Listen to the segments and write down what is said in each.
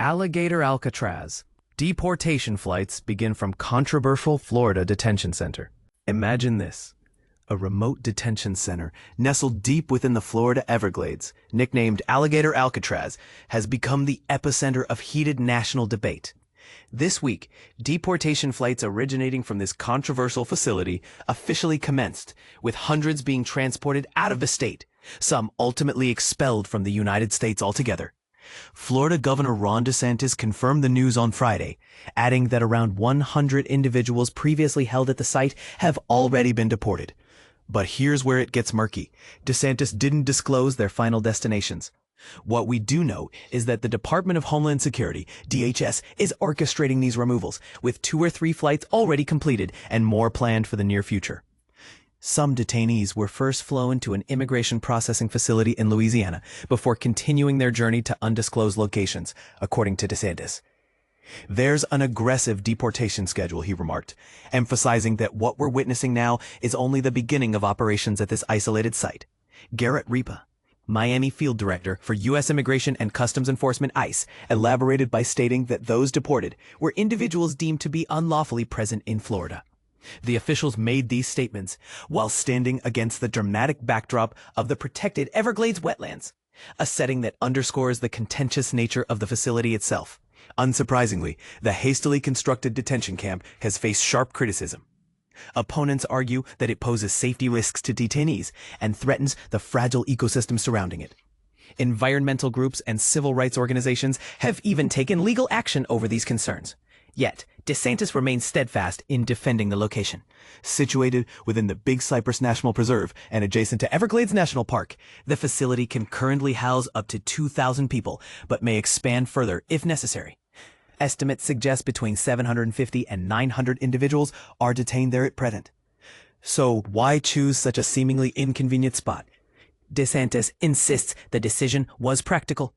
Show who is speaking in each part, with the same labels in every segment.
Speaker 1: Alligator Alcatraz. Deportation flights begin from controversial Florida Detention Center. Imagine this. A remote detention center nestled deep within the Florida Everglades, nicknamed Alligator Alcatraz, has become the epicenter of heated national debate. This week, deportation flights originating from this controversial facility officially commenced, with hundreds being transported out of the state, some ultimately expelled from the United States altogether. Florida Governor Ron DeSantis confirmed the news on Friday, adding that around 100 individuals previously held at the site have already been deported. But here's where it gets murky. DeSantis didn't disclose their final destinations. What we do know is that the Department of Homeland Security, DHS, is orchestrating these removals, with 2 or 3 flights already completed and more planned for the near future. Some detainees were first flown to an immigration processing facility in Louisiana before continuing their journey to undisclosed locations, according to DeSantis. There's an aggressive deportation schedule, he remarked, emphasizing that what we're witnessing now is only the beginning of operations at this isolated site. Garrett Ripa, Miami Field Director for U.S. Immigration and Customs Enforcement ICE, elaborated by stating that those deported were individuals deemed to be unlawfully present in Florida. The officials made these statements while standing against the dramatic backdrop of the protected Everglades wetlands, a setting that underscores the contentious nature of the facility itself. Unsurprisingly, the hastily constructed detention camp has faced sharp criticism. Opponents argue that it poses safety risks to detainees and threatens the fragile ecosystem surrounding it. Environmental groups and civil rights organizations have even taken legal action over these concerns. Yet, DeSantis remains steadfast in defending the location. Situated within the Big Cypress National Preserve and adjacent to Everglades National Park, the facility can currently house up to 2,000 people, but may expand further if necessary. Estimates suggest between 750 and 900 individuals are detained there at present. So why choose such a seemingly inconvenient spot? DeSantis insists the decision was practical.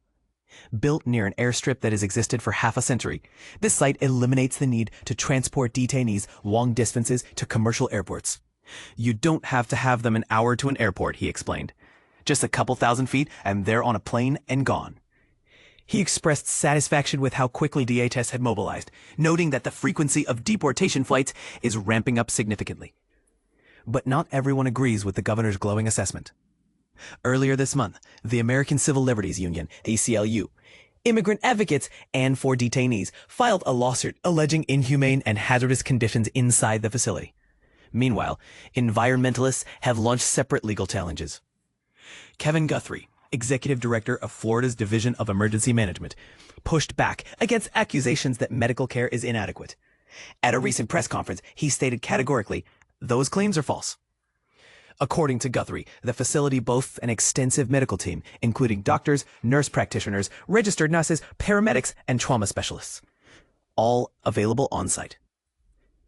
Speaker 1: Built near an airstrip that has existed for half a century, this site eliminates the need to transport detainees long distances to commercial airports. You don't have to have them an hour to an airport, he explained. Just a couple thousand feet and they're on a plane and gone. He expressed satisfaction with how quickly DHS had mobilized, noting that the frequency of deportation flights is ramping up significantly. But not everyone agrees with the governor's glowing assessment. Earlier this month, the American Civil Liberties Union, ACLU, immigrant advocates, and 4 detainees filed a lawsuit alleging inhumane and hazardous conditions inside the facility. Meanwhile, environmentalists have launched separate legal challenges. Kevin Guthrie, Executive Director of Florida's Division of Emergency Management, pushed back against accusations that medical care is inadequate. At a recent press conference, he stated categorically, those claims are false. According to Guthrie, the facility boasts an extensive medical team, including doctors, nurse practitioners, registered nurses, paramedics, and trauma specialists, all available on-site.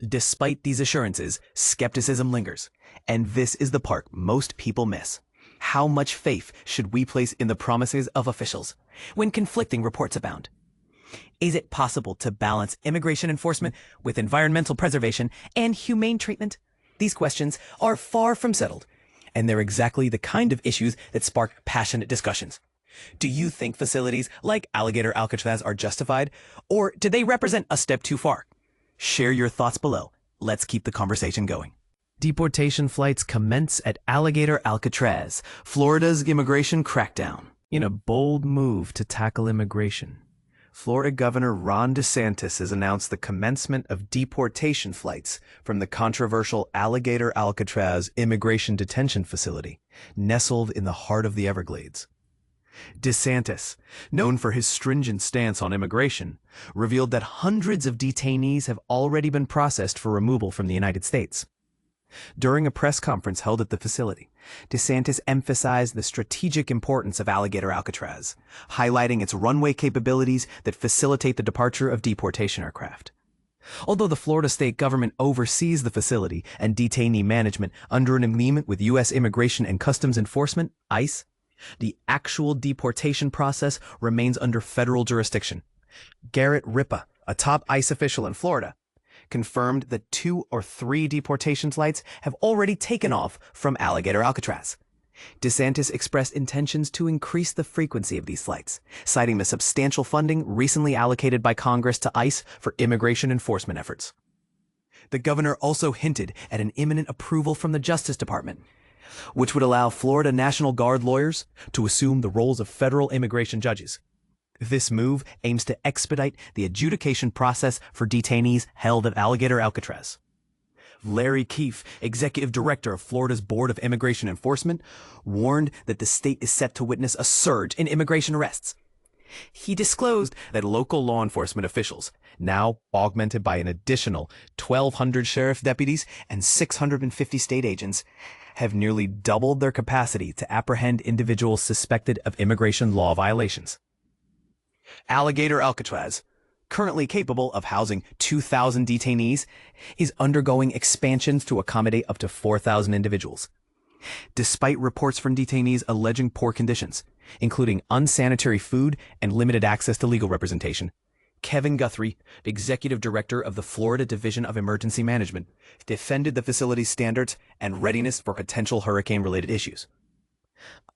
Speaker 1: Despite these assurances, skepticism lingers, and this is the part most people miss. How much faith should we place in the promises of officials when conflicting reports abound? Is it possible to balance immigration enforcement with environmental preservation and humane treatment? These questions are far from settled, and they're exactly the kind of issues that spark passionate discussions. Do you think facilities like Alligator Alcatraz are justified, or do they represent a step too far? Share your thoughts below. Let's keep the conversation going. Deportation flights commence at Alligator Alcatraz, Florida's immigration crackdown. In a bold move to tackle immigration, Florida Governor Ron DeSantis has announced the commencement of deportation flights from the controversial Alligator Alcatraz immigration detention facility, nestled in the heart of the Everglades. DeSantis, known for his stringent stance on immigration, revealed that hundreds of detainees have already been processed for removal from the United States. During a press conference held at the facility, DeSantis emphasized the strategic importance of Alligator Alcatraz, highlighting its runway capabilities that facilitate the departure of deportation aircraft. Although the Florida state government oversees the facility and detainee management under an agreement with U.S. Immigration and Customs Enforcement, ICE, the actual deportation process remains under federal jurisdiction. Garrett Ripa, a top ICE official in Florida, confirmed that 2 or 3 deportation flights have already taken off from Alligator Alcatraz. DeSantis expressed intentions to increase the frequency of these flights, citing the substantial funding recently allocated by Congress to ICE for immigration enforcement efforts. The governor also hinted at an imminent approval from the Justice Department, which would allow Florida National Guard lawyers to assume the roles of federal immigration judges. This move aims to expedite the adjudication process for detainees held at Alligator Alcatraz. Larry Keefe, executive director of Florida's Board of Immigration Enforcement, warned that the state is set to witness a surge in immigration arrests. He disclosed that local law enforcement officials, now augmented by an additional 1,200 sheriff deputies and 650 state agents, have nearly doubled their capacity to apprehend individuals suspected of immigration law violations. Alligator Alcatraz, currently capable of housing 2,000 detainees, is undergoing expansions to accommodate up to 4,000 individuals. Despite reports from detainees alleging poor conditions, including unsanitary food and limited access to legal representation, Kevin Guthrie, executive director of the Florida Division of Emergency Management, defended the facility's standards and readiness for potential hurricane-related issues.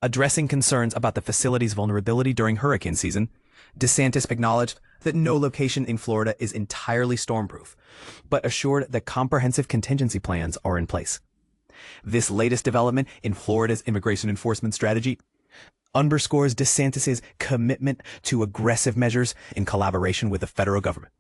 Speaker 1: Addressing concerns about the facility's vulnerability during hurricane season, DeSantis acknowledged that no location in Florida is entirely stormproof, but assured that comprehensive contingency plans are in place. This latest development in Florida's immigration enforcement strategy underscores DeSantis's commitment to aggressive measures in collaboration with the federal government.